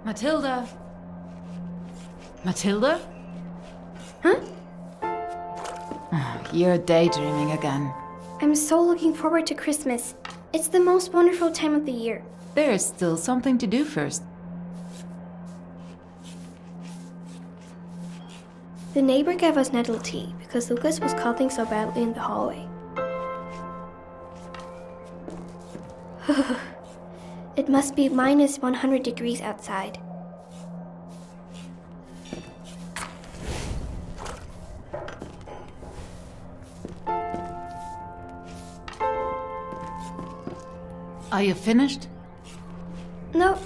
Matilda? Matilda? Huh? Oh, you're daydreaming again. I'm so looking forward to Christmas. It's the most wonderful time of the year. There's still something to do first. The neighbor gave us nettle tea because Lucas was coughing so badly in the hallway. It must be minus 100 degrees outside. Are you finished? No.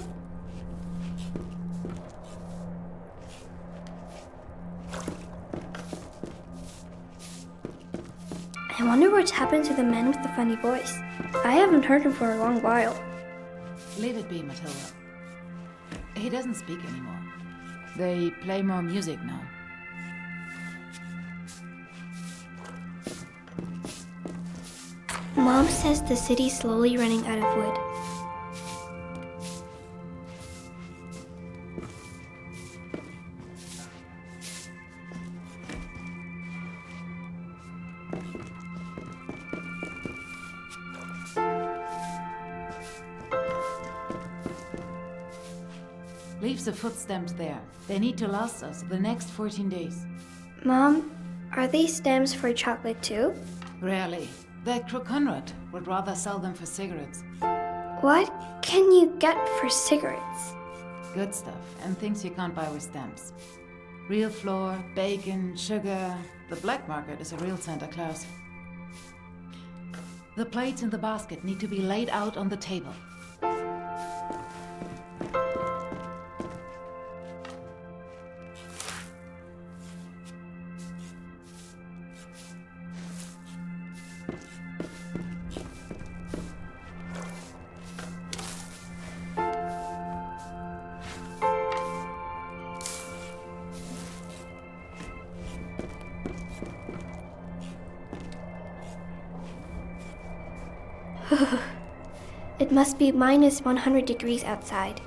I wonder what's happened to the man with the funny voice. I haven't heard him for a long while. Leave it be, Matilda. He doesn't speak anymore. They play more music now. Mom says the city's slowly running out of wood. Leave the foot stamps there. They need to last us the next 14 days. Mom, are these stamps for chocolate too? Rarely. That crook Conrad would rather sell them for cigarettes. What can you get for cigarettes? Good stuff, and things you can't buy with stamps. Real flour, bacon, sugar. The black market is a real Santa Claus. The plates in the basket need to be laid out on the table. It must be minus 100 degrees outside.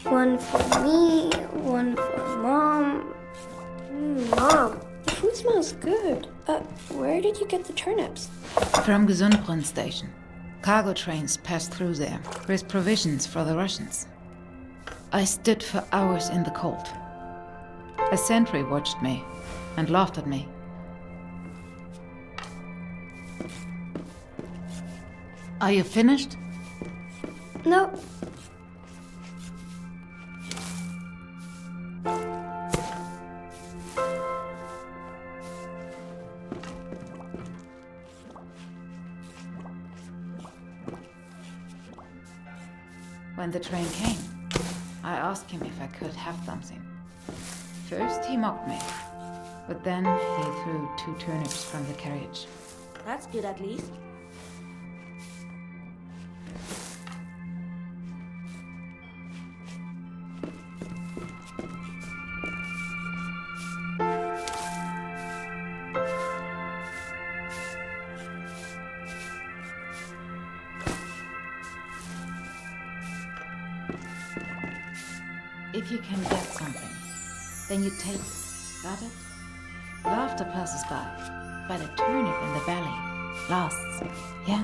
One for me, one for Mom. Mom, the food smells good. Where did you get the turnips? From Gesundbrunnen station. Cargo trains pass through there with provisions for the Russians. I stood for hours in the cold. A sentry watched me and laughed at me. Are you finished? No. When the train came, I asked him if I could have something. First, he mocked me, but then he threw 2 turnips from the carriage. That's good at least. If you can get something, then you take it. Got it? Laughter passes by, but a turnip in the belly lasts. Yeah?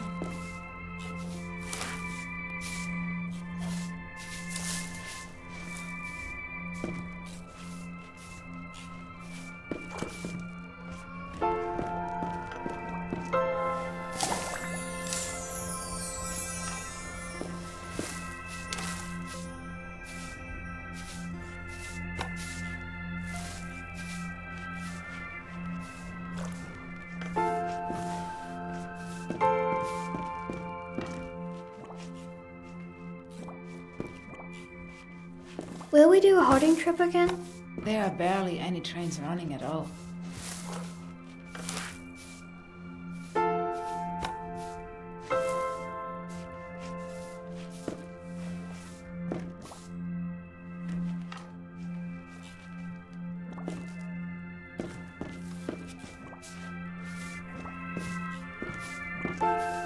Will we do a hoarding trip again? There are barely any trains running at all.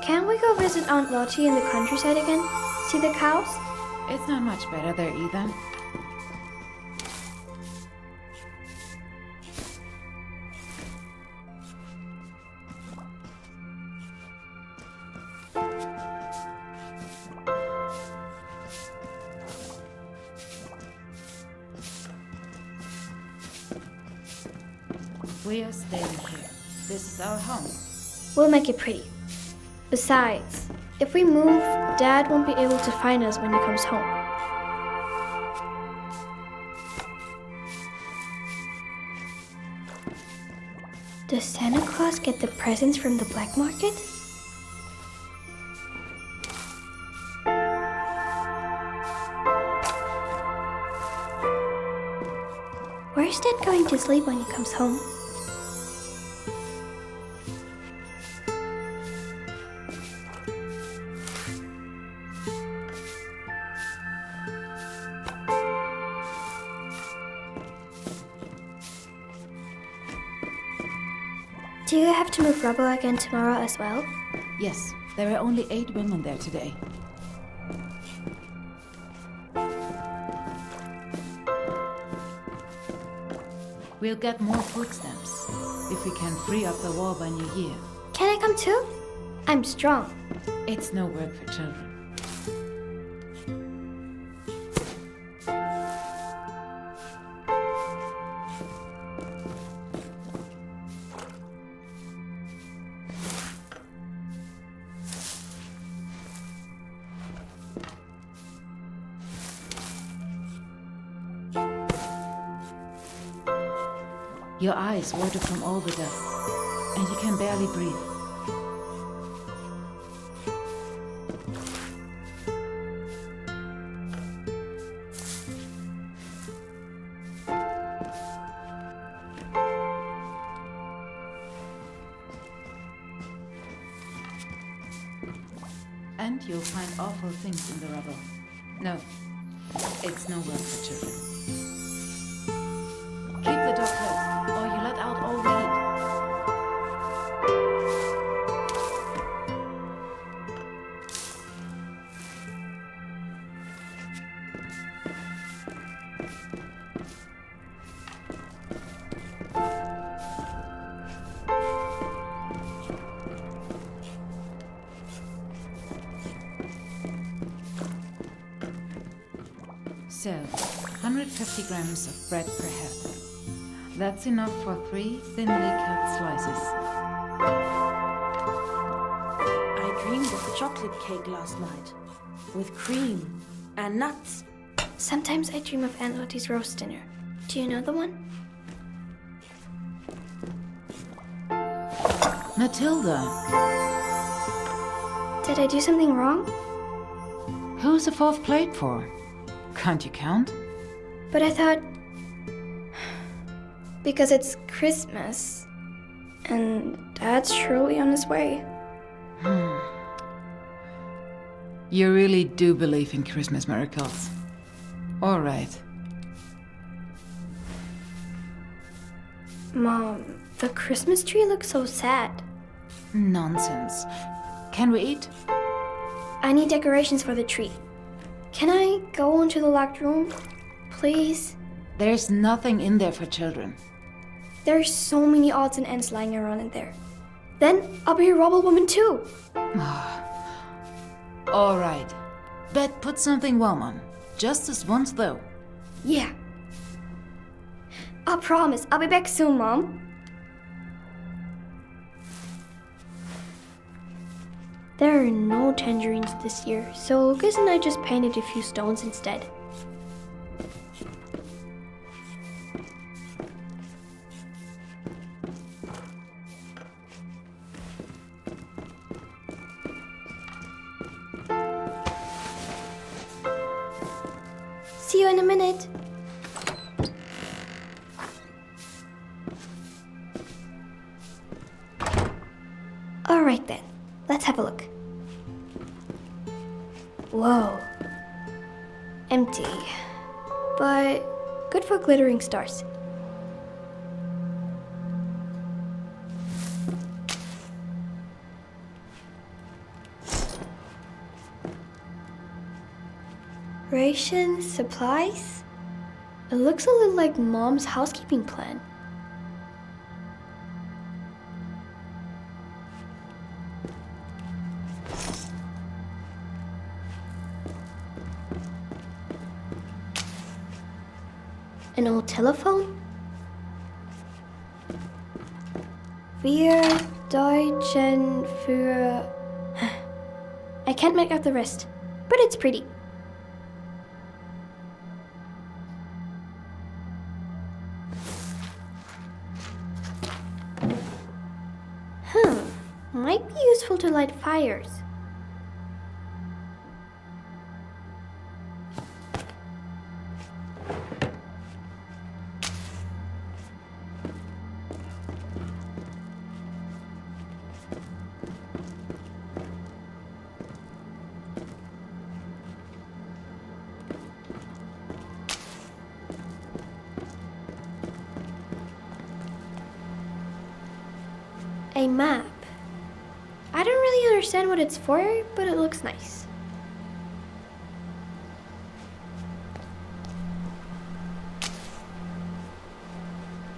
Can't we go visit Aunt Lottie in the countryside again? See the cows? It's not much better there either. We are staying here. This is our home. We'll make it pretty. Besides, if we move, Dad won't be able to find us when he comes home. Does Santa Claus get the presents from the black market? Where's Dad going to sleep when he comes home? Do you have to move rubble again tomorrow as well? Yes, there are only 8 women there today. We'll get more food stamps if we can free up the wall by New Year. Can I come too? I'm strong. It's no work for children. Your eyes water from all the dust, and you can barely breathe. And you'll find awful things in the rubble. No, it's no work for children. Keep the door closed, or you let out all the heat. So, 150 grams of bread per head. That's enough for 3 thinly cut slices. I dreamed of a chocolate cake last night. With cream and nuts. Sometimes I dream of Aunt Lottie's roast dinner. Do you know the one? Matilda, Did I do something wrong? who's the 4th plate for? Can't you count? But I thought... Because it's Christmas. And Dad's surely on his way. You really do believe in Christmas miracles. All right. Mom, the Christmas tree looks so sad. Nonsense. Can we eat? I need decorations for the tree. Can I go into the locked room? Please? There's nothing in there for children. There's so many odds and ends lying around in there. Then I'll be a rubble woman too. All right. But put something warm on. Just this once, though. Yeah. I promise. I'll be back soon, Mom. There are no tangerines this year, so Lucas and I just painted a few stones instead. See you in a minute. Alright then, let's have a look. Whoa. Empty. But good for glittering stars. Rations, supplies? It looks a little like Mom's housekeeping plan. An old telephone? Wir Deutschen für... I can't make out the rest, but it's pretty. Might be useful to light fires. A map. I don't really understand what it's for, but it looks nice.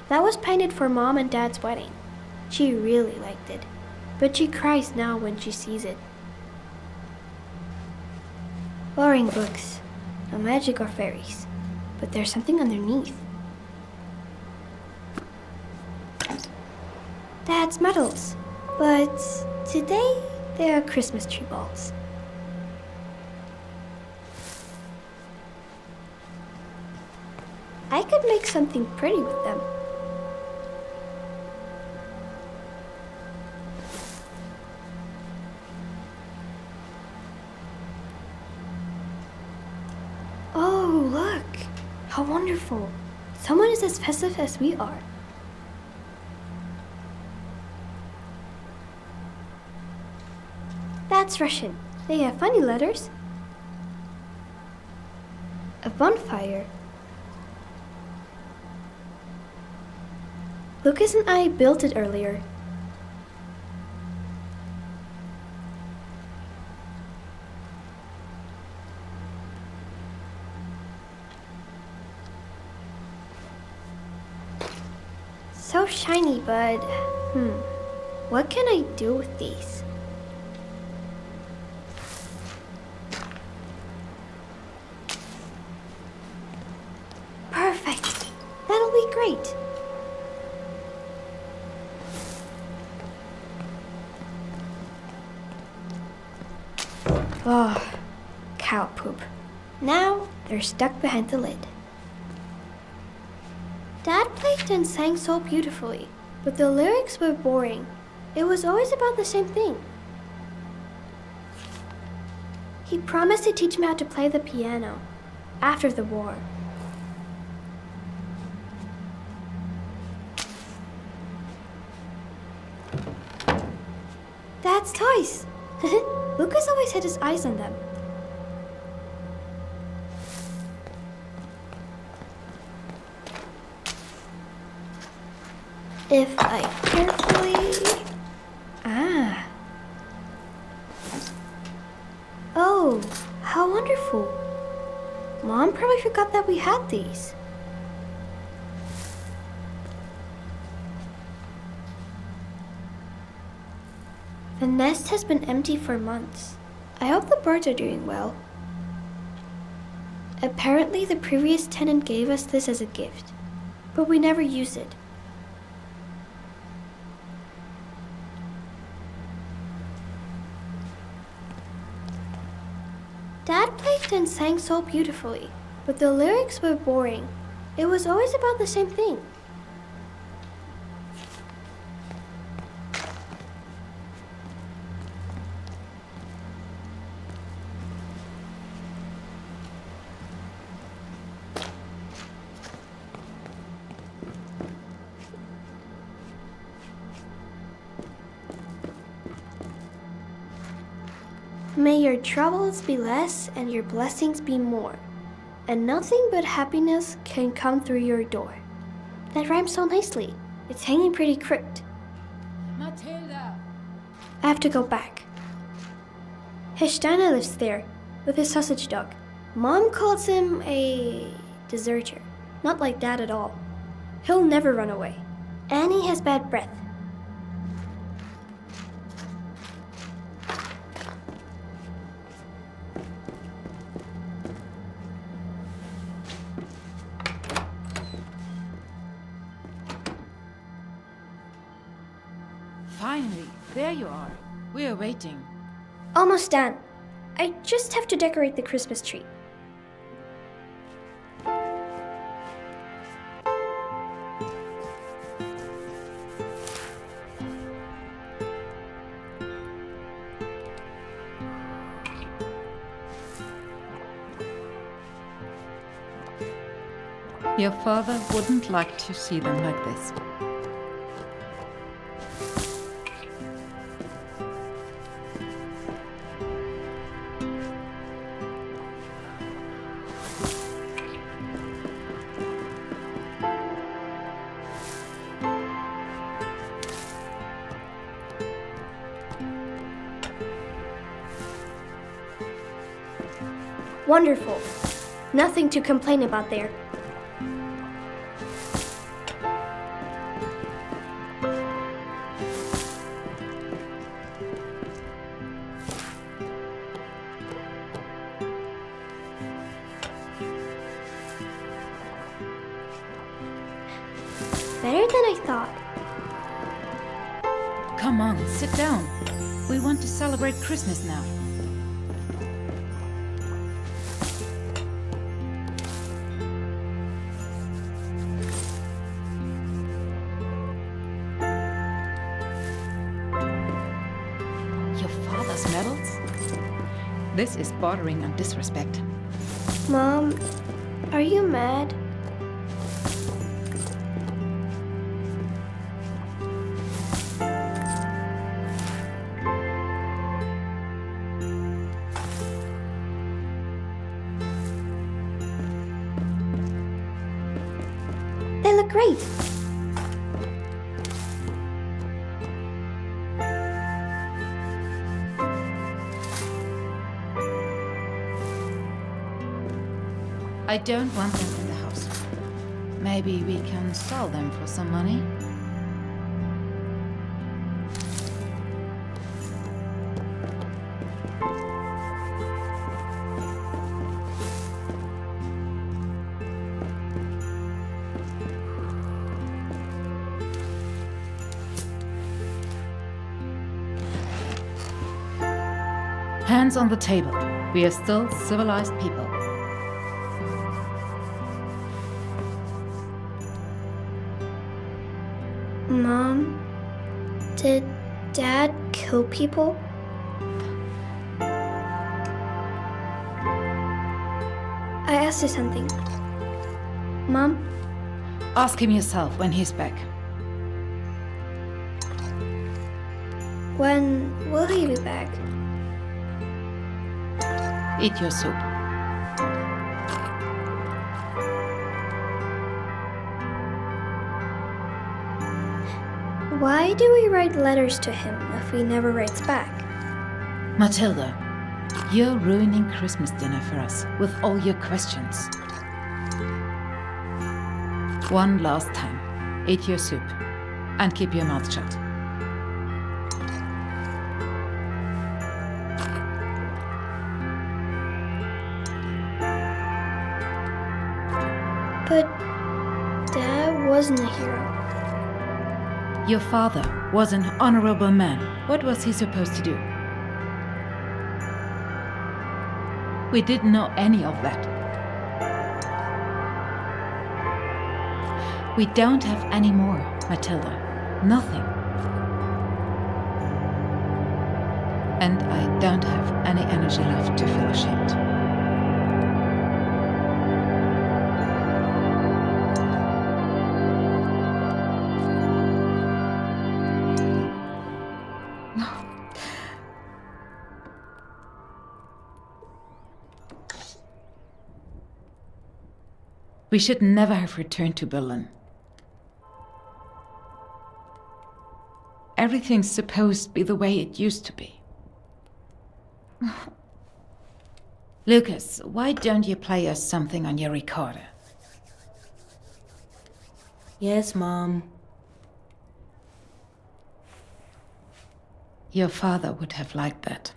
That was painted for Mom and Dad's wedding. She really liked it, but she cries now when she sees it. Boring books. No magic or fairies, but there's something underneath. Dad's medals, but today they are Christmas tree balls. I could make something pretty with them. Oh, look! How wonderful! Someone is as festive as we are. That's Russian. They have funny letters. A bonfire. Lucas and I built it earlier. So shiny, but what can I do with these? Perfect. That'll be great. Oh, cow poop. Now they're stuck behind the lid. Dad played and sang so beautifully, but the lyrics were boring. It was always about the same thing. He promised to teach me how to play the piano after the war. Dad's toys! Lucas always had his eyes on them. If I carefully... Ah. Oh, how wonderful. Mom probably forgot that we had these. The nest has been empty for months. I hope the birds are doing well. Apparently, the previous tenant gave us this as a gift, but we never used it. Dad played and sang so beautifully, but the lyrics were boring. It was always about the same thing. May your troubles be less and your blessings be more, and nothing but happiness can come through your door. That rhymes so nicely. It's hanging pretty crypt. Matilda! I have to go back. Heshtana lives there with his sausage dog. Mom calls him a deserter. Not like that at all. He'll never run away. Annie has bad breath. Finally, there you are. We are waiting. Almost done. I just have to decorate the Christmas tree. Your father wouldn't like to see them like this. Wonderful. Nothing to complain about there. Better than I thought. Come on, sit down. We want to celebrate Christmas now. Your father's medals? This is bordering on disrespect. Mom, are you mad? They look great. I don't want them in the house. Maybe we can sell them for some money? Hands on the table. We are still civilized people. Mom, did Dad kill people? I asked you something. Mom? Ask him yourself when he's back. When will he be back? Eat your soup. Why do we write letters to him if he never writes back? Matilda, you're ruining Christmas dinner for us with all your questions. One last time, eat your soup and keep your mouth shut. But Dad wasn't a hero. Your father was an honorable man. What was he supposed to do? We didn't know any of that. We don't have any more, Matilda. Nothing. And I don't have any energy left to feel ashamed. We should never have returned to Berlin. Everything's supposed to be the way it used to be. Lucas, why don't you play us something on your recorder? Yes, Mom. Your father would have liked that.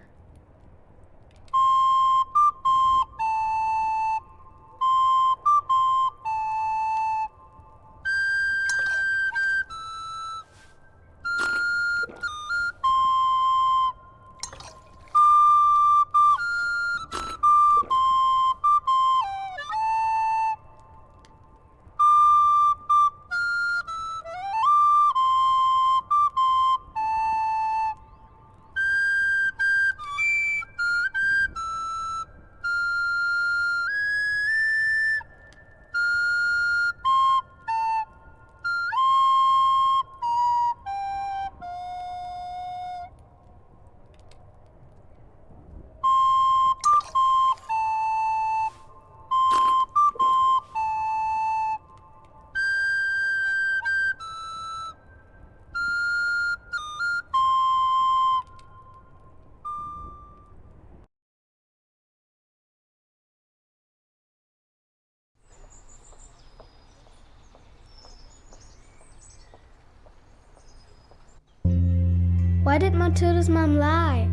Why did Matilda's mom lie?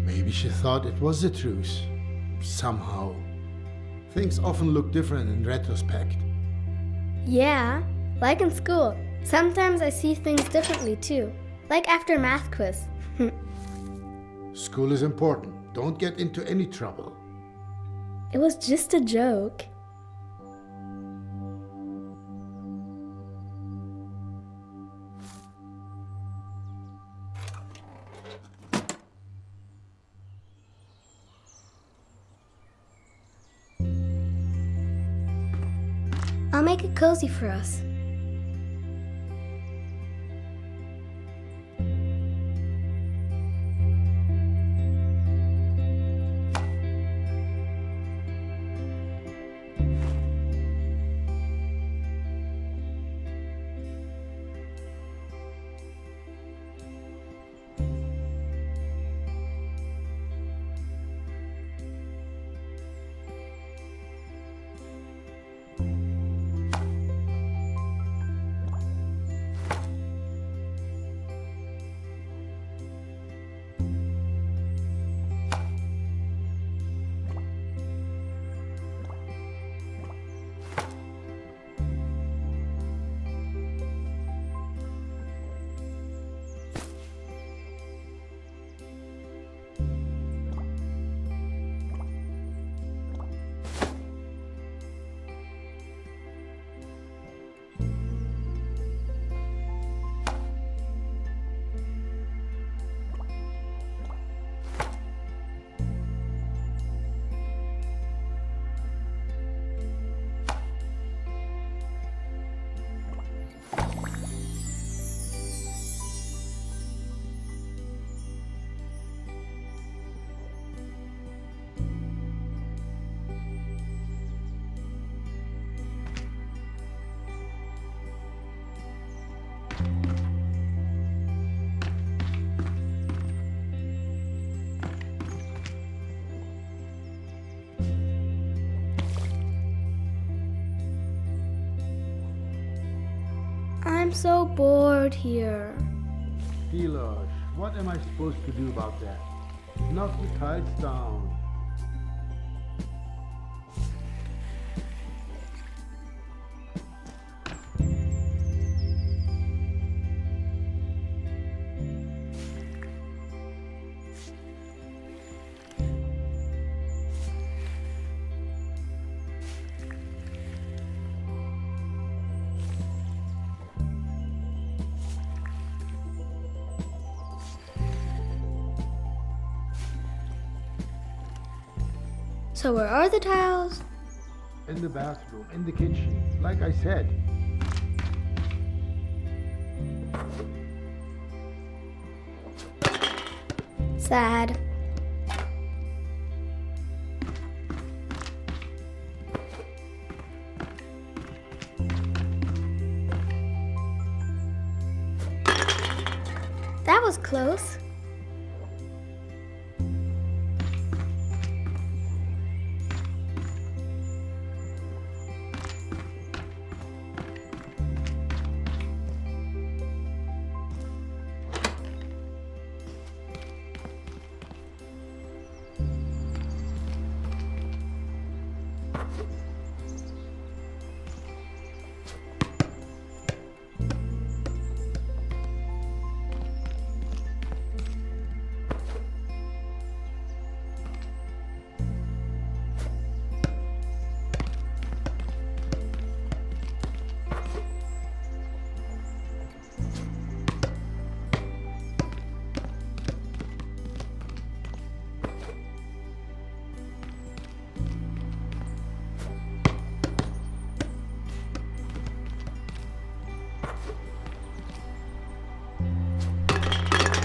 Maybe she thought it was the truth. Somehow. Things often look different in retrospect. Yeah, like in school. Sometimes I see things differently too. Like after math quiz. School is important. Don't get into any trouble. It was just a joke. I'll make it cozy for us. I'm so bored here. Dilara, what am I supposed to do about that? Knock the tiles down. So where are the tiles? In the bathroom, in the kitchen, like I said. Sad. That was close.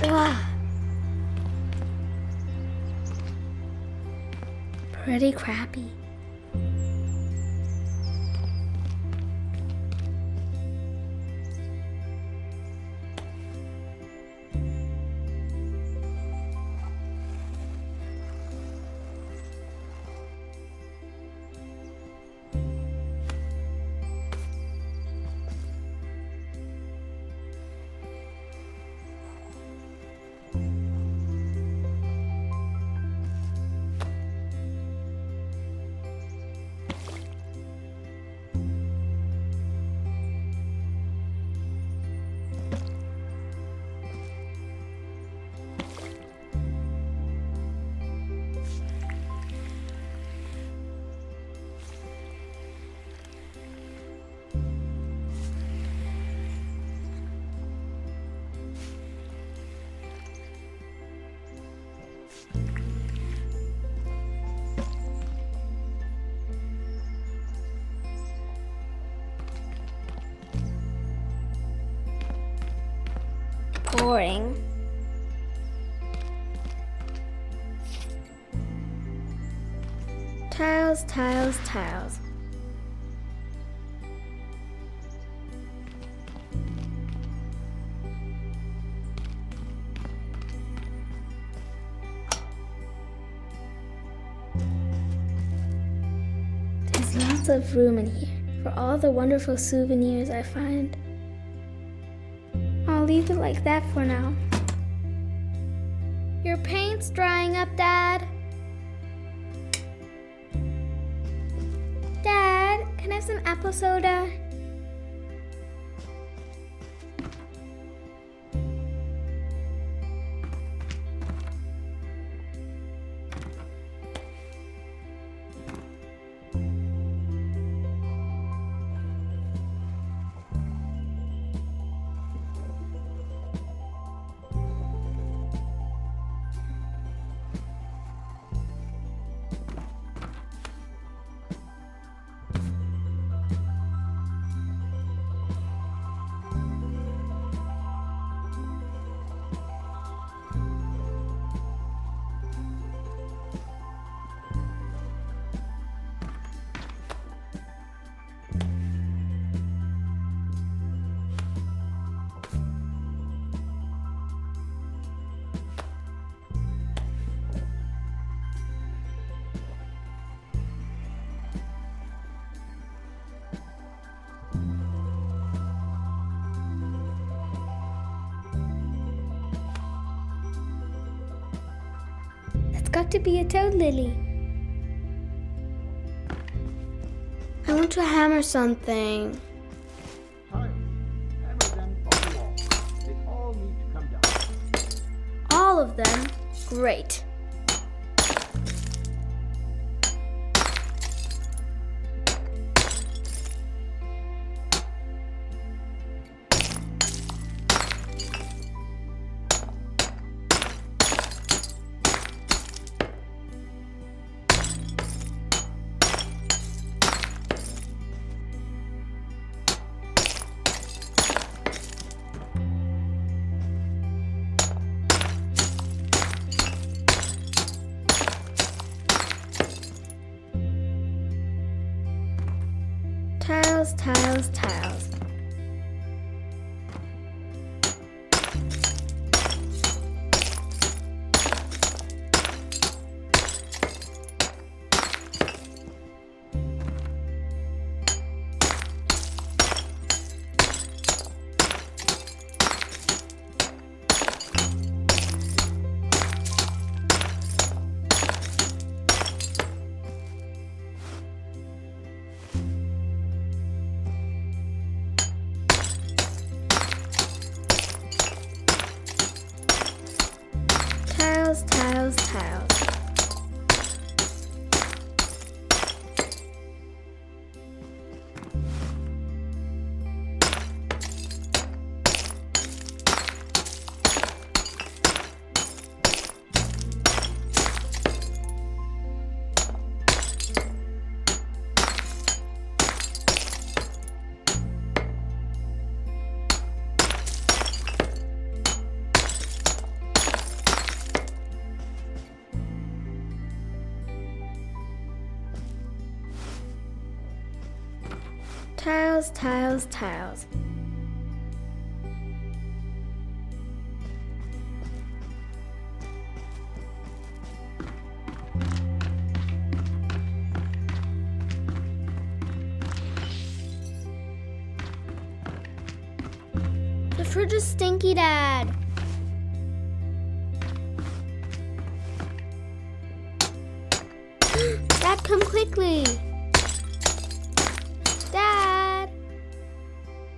Wow. Pretty crappy. Boring. Tiles, tiles, tiles. There's lots of room in here for all the wonderful souvenirs I find. I'll leave it like that for now. Your paint's drying up, Dad. Dad, can I have some apple soda? Got to be a toad lily. I want to hammer something. Tiles. Hammer them off the wall. They all need to come down. All of them? Great. Tiles, tiles, tiles. tiles, tiles, tiles. The fridge is stinky, Dad. Dad, come quickly. Dad!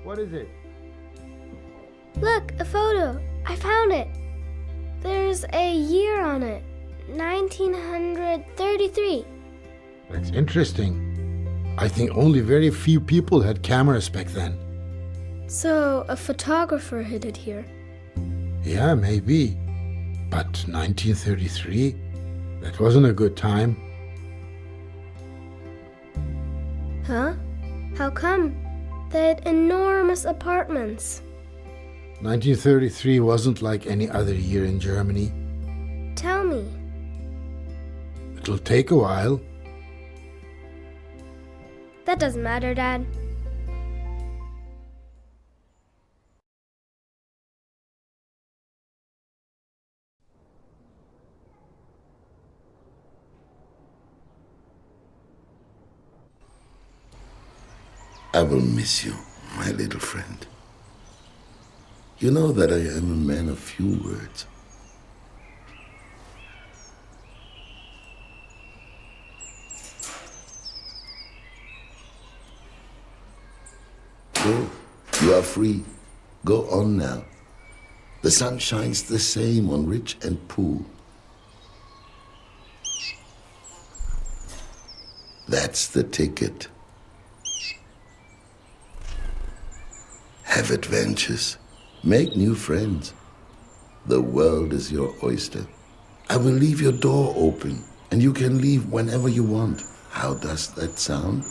What is it? Look, a photo. I found it. There's a year on it. 1933. That's interesting. I think only very few people had cameras back then. So, a photographer hid it here. Yeah, maybe. But 1933? That wasn't a good time. Huh? How come? They had enormous apartments. 1933 wasn't like any other year in Germany. Tell me. It'll take a while. That doesn't matter, Dad. I will miss you, my little friend. You know that I am a man of few words. Go, you are free. Go on now. The sun shines the same on rich and poor. That's the ticket. Have adventures. Make new friends. The world is your oyster. I will leave your door open, and you can leave whenever you want. How does that sound?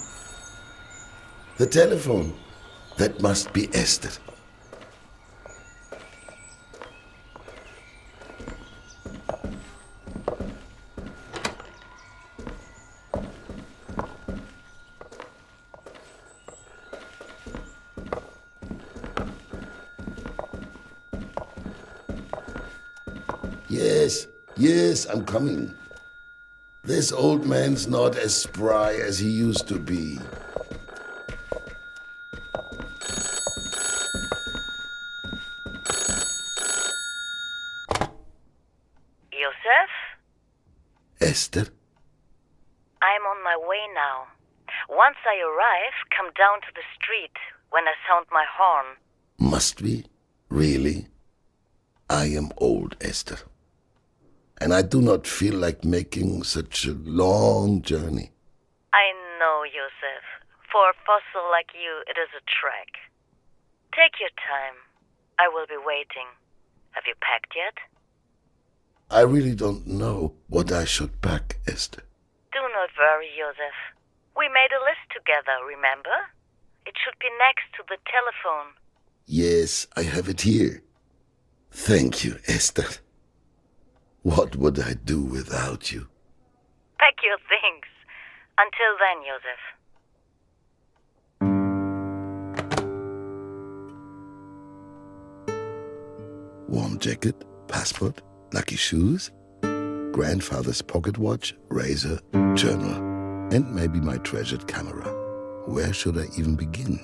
The telephone. That must be Esther. Yes, I'm coming. This old man's not as spry as he used to be. Joseph? Esther? I'm on my way now. Once I arrive, come down to the street when I sound my horn. Must we? Really? I am old, Esther. And I do not feel like making such a long journey. I know, Joseph. For a fossil like you, it is a trek. Take your time. I will be waiting. Have you packed yet? I really don't know what I should pack, Esther. Do not worry, Joseph. We made a list together, remember? It should be next to the telephone. Yes, I have it here. Thank you, Esther. What would I do without you? Pack your things. Until then, Joseph. Warm jacket, passport, lucky shoes, grandfather's pocket watch, razor, journal, and maybe my treasured camera. Where should I even begin?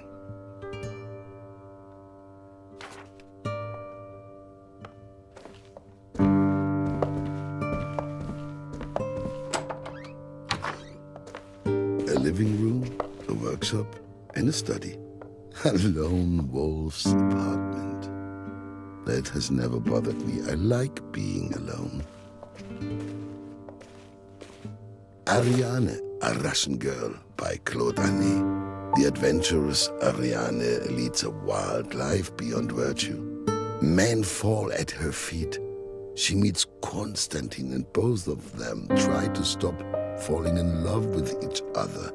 A living room, a workshop, and a study. A lone wolf's apartment. That has never bothered me. I like being alone. Ariane, a Russian girl by Claude Anet. The adventurous Ariane leads a wild life beyond virtue. Men fall at her feet. She meets Constantine, and both of them try to stop falling in love with each other.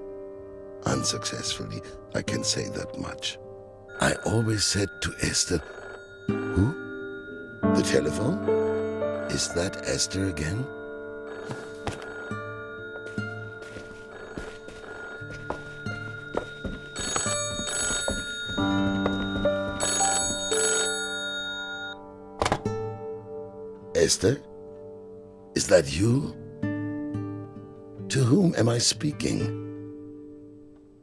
Unsuccessfully, I can say that much. I always said to Esther, "Who? The telephone? Is that Esther again?" Esther? Is that you? To whom am I speaking?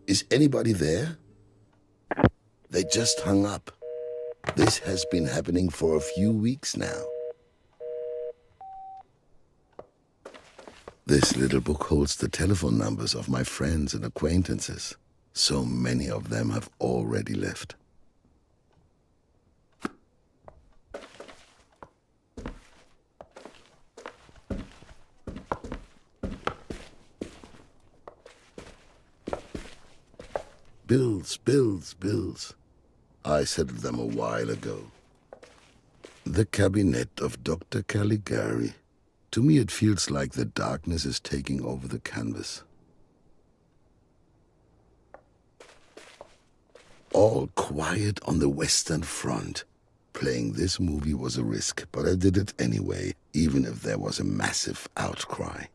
Is anybody there? They just hung up. This has been happening for a few weeks now. This little book holds the telephone numbers of my friends and acquaintances. So many of them have already left. Bills, bills, bills. I settled them a while ago. The cabinet of Dr. Caligari. To me it feels like the darkness is taking over the canvas. All quiet on the Western Front. Playing this movie was a risk, but I did it anyway, even if there was a massive outcry.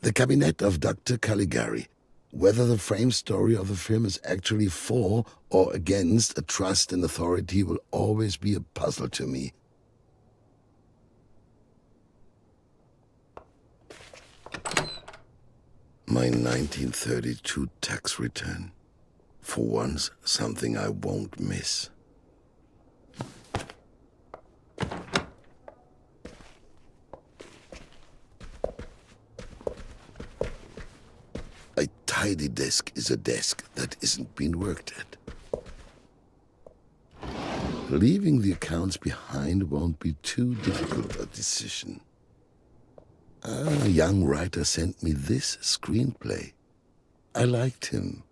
The cabinet of Dr. Caligari. Whether the frame story of the film is actually for or against a trust in authority will always be a puzzle to me. My 1932 tax return. For once, something I won't miss. A tidy desk is a desk that isn't being worked at. Leaving the accounts behind won't be too difficult a decision. A young writer sent me this screenplay. I liked him,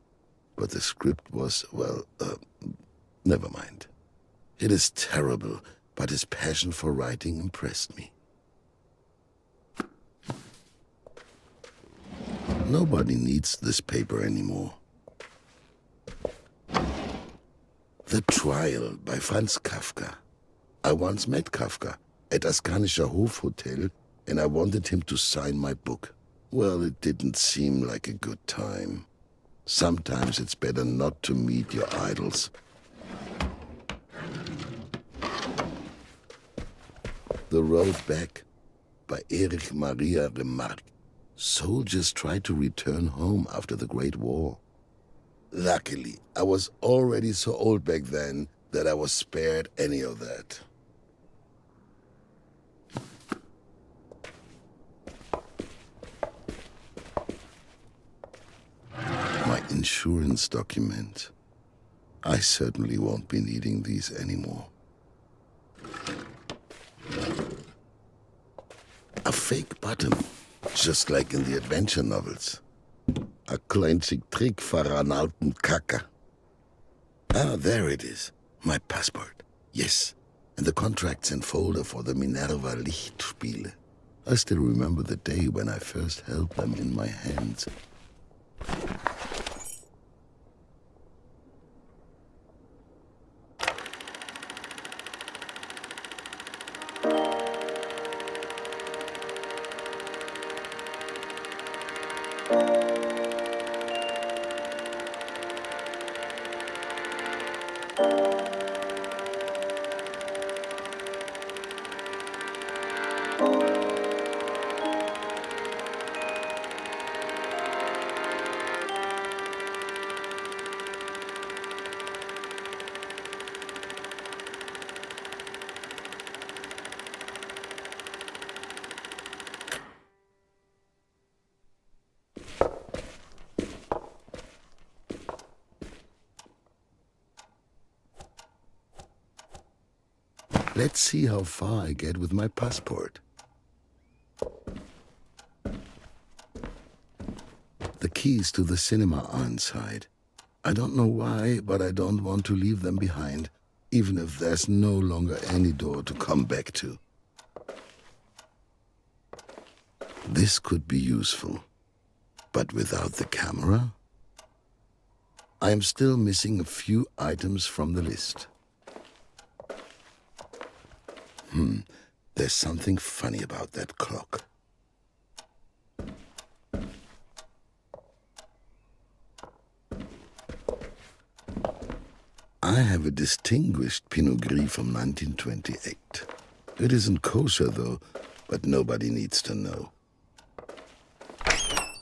but the script was, well, never mind. It is terrible, but his passion for writing impressed me. Nobody needs this paper anymore. The Trial by Franz Kafka. I once met Kafka at Askanischer Hofhotel, and I wanted him to sign my book. Well, it didn't seem like a good time. Sometimes it's better not to meet your idols. The Road Back by Erich Maria Remarque. Soldiers tried to return home after the Great War. Luckily, I was already so old back then that I was spared any of that. My insurance document. I certainly won't be needing these anymore. A fake button, just like in the adventure novels. A kleinzig Trick für einen alten Kacker. Ah, there it is. My passport. Yes. And the contracts and folder for the Minerva Lichtspiele. I still remember the day when I first held them in my hands. Let's see how far I get with my passport. The keys to the cinema are inside. I don't know why, but I don't want to leave them behind, even if there's no longer any door to come back to. This could be useful, but without the camera, I am still missing a few items from the list. There's something funny about that clock. I have a distinguished Pinot Gris from 1928. It isn't kosher, though, but nobody needs to know.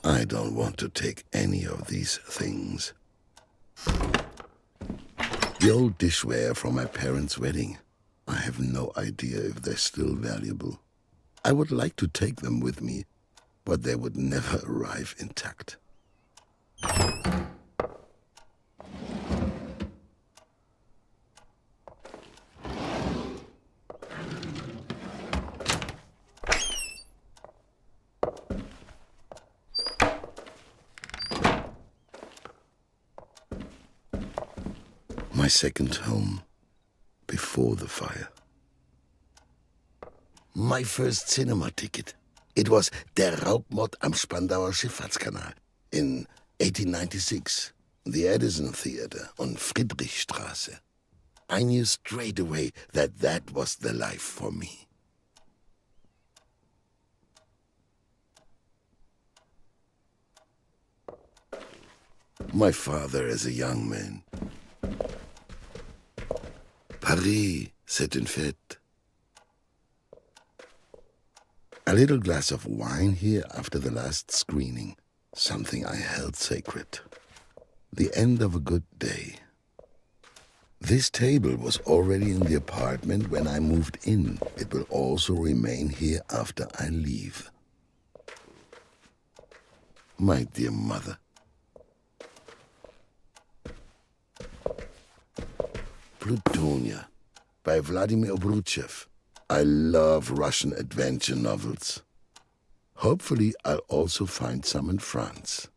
I don't want to take any of these things. The old dishware from my parents' wedding. I have no idea if they're still valuable. I would like to take them with me, but they would never arrive intact. My second home, before the fire. My first cinema ticket. It was Der Raubmord am Spandauer Schifffahrtskanal in 1896, the Edison Theater on Friedrichstraße. I knew straight away that that was the life for me. My father as a young man. Paris, c'est une fête. A little glass of wine here after the last screening, something I held sacred. The end of a good day. This table was already in the apartment when I moved in. It will also remain here after I leave. My dear mother. Plutonia by Vladimir Obruchev. I love Russian adventure novels. Hopefully, I'll also find some in France.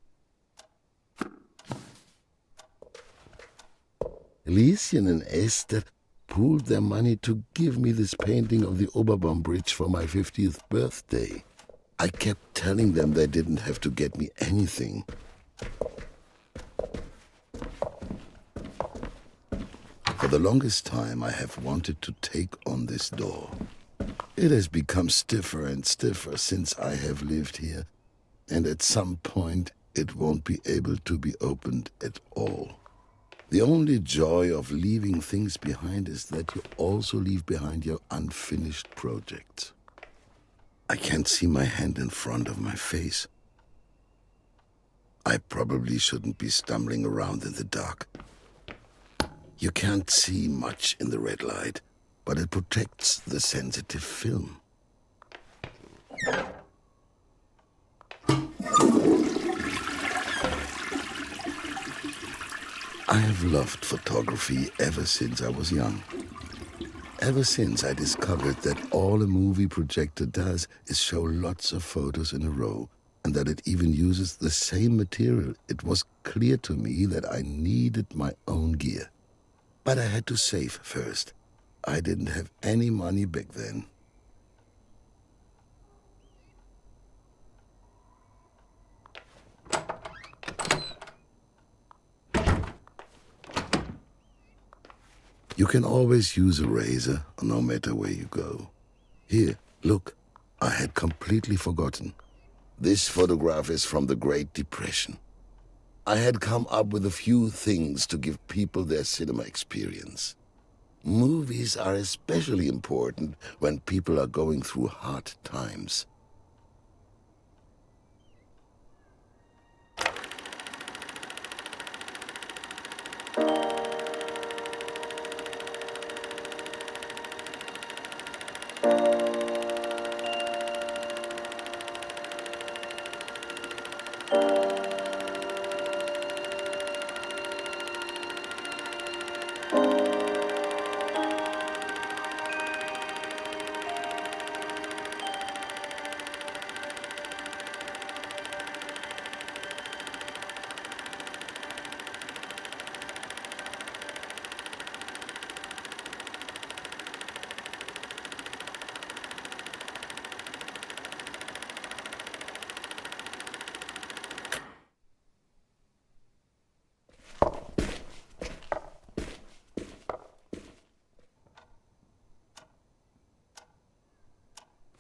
Lieschen and Esther pooled their money to give me this painting of the Oberbaum Bridge for my 50th birthday. I kept telling them they didn't have to get me anything. For the longest time, I have wanted to take on this door. It has become stiffer and stiffer since I have lived here, and at some point, it won't be able to be opened at all. The only joy of leaving things behind is that you also leave behind your unfinished projects. I can't see my hand in front of my face. I probably shouldn't be stumbling around in the dark. You can't see much in the red light, but it protects the sensitive film. I have loved photography ever since I was young. Ever since I discovered that all a movie projector does is show lots of photos in a row, and that it even uses the same material, it was clear to me that I needed my own gear. But I had to save first. I didn't have any money back then. You can always use a razor, no matter where you go. Here, look, I had completely forgotten. This photograph is from the Great Depression. I had come up with a few things to give people their cinema experience. Movies are especially important when people are going through hard times.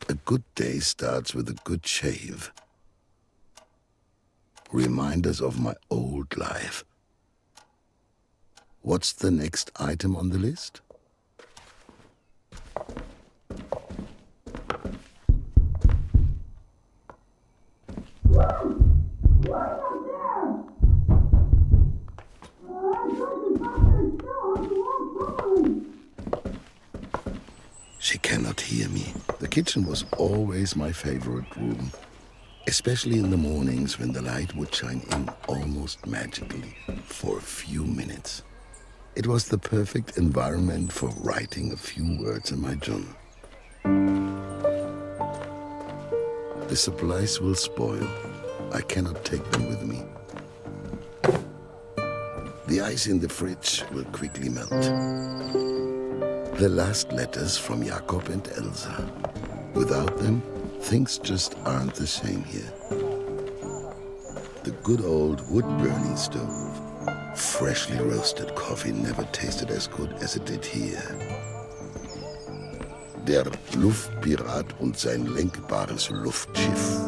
A good day starts with a good shave. Reminders of my old life. What's the next item on the list? She cannot hear me. The kitchen was always my favorite room, especially in the mornings when the light would shine in almost magically for a few minutes. It was the perfect environment for writing a few words in my journal. The supplies will spoil. I cannot take them with me. The ice in the fridge will quickly melt. The last letters from Jakob and Elsa. Without them, things just aren't the same here. The good old wood-burning stove. Freshly roasted coffee never tasted as good as it did here. Der Luftpirat und sein lenkbares Luftschiff.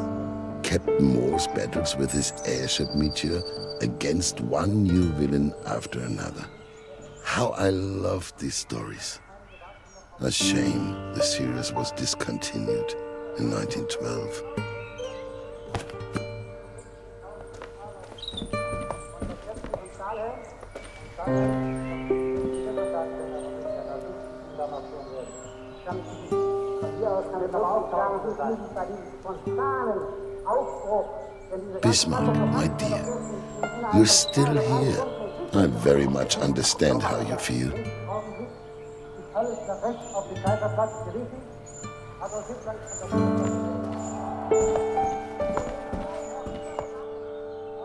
Captain Moore's battles with his airship Meteor against one new villain after another. How I loved these stories. A shame the series was discontinued in 1912. Bismarck, my dear, you're still here. I very much understand how you feel.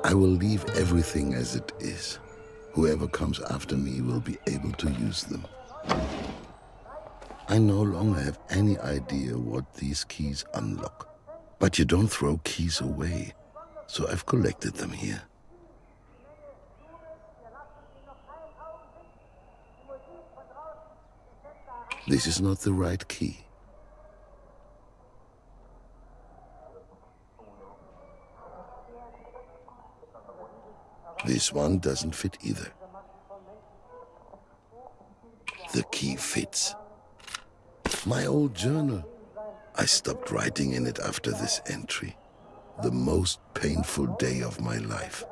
I will leave everything as it is. Whoever comes after me will be able to use them. I no longer have any idea what these keys unlock. But you don't throw keys away, so I've collected them here. This is not the right key. This one doesn't fit either. The key fits. My old journal. I stopped writing in it after this entry. The most painful day of my life.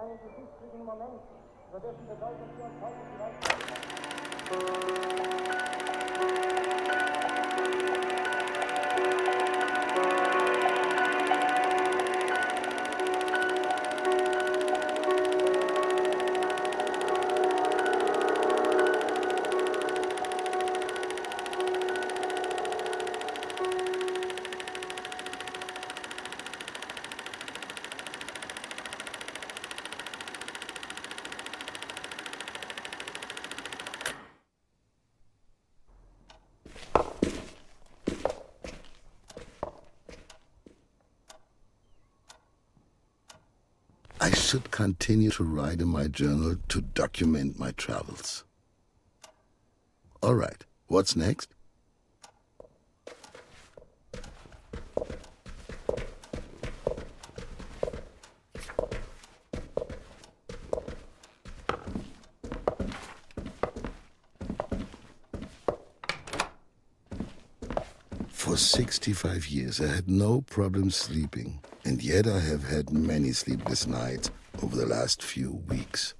I should continue to write in my journal to document my travels. All right, what's next? For 65 years, I had no problem sleeping, and yet I have had many sleepless nights over the last few weeks.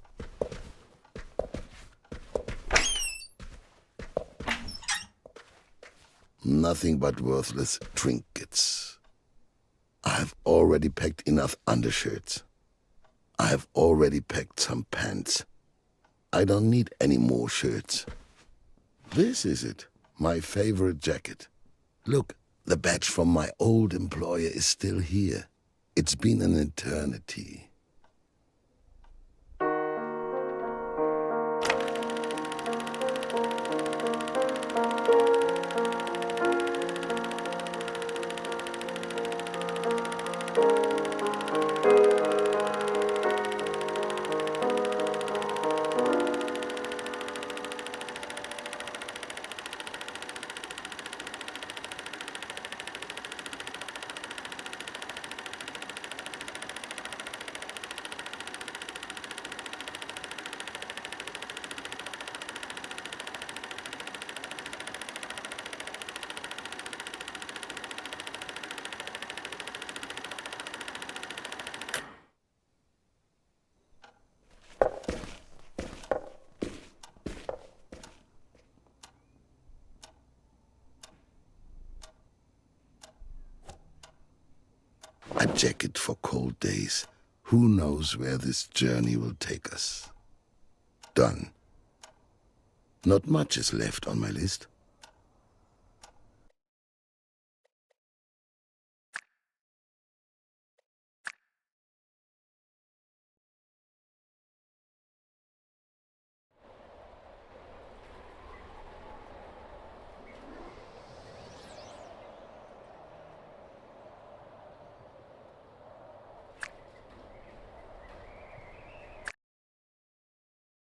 Nothing but worthless trinkets. I have already packed enough undershirts. I have already packed some pants. I don't need any more shirts. This is it, my favorite jacket. Look, the badge from my old employer is still here. It's been an eternity. a jacket for cold days. Who knows where this journey will take us? Done. Not much is left on my list.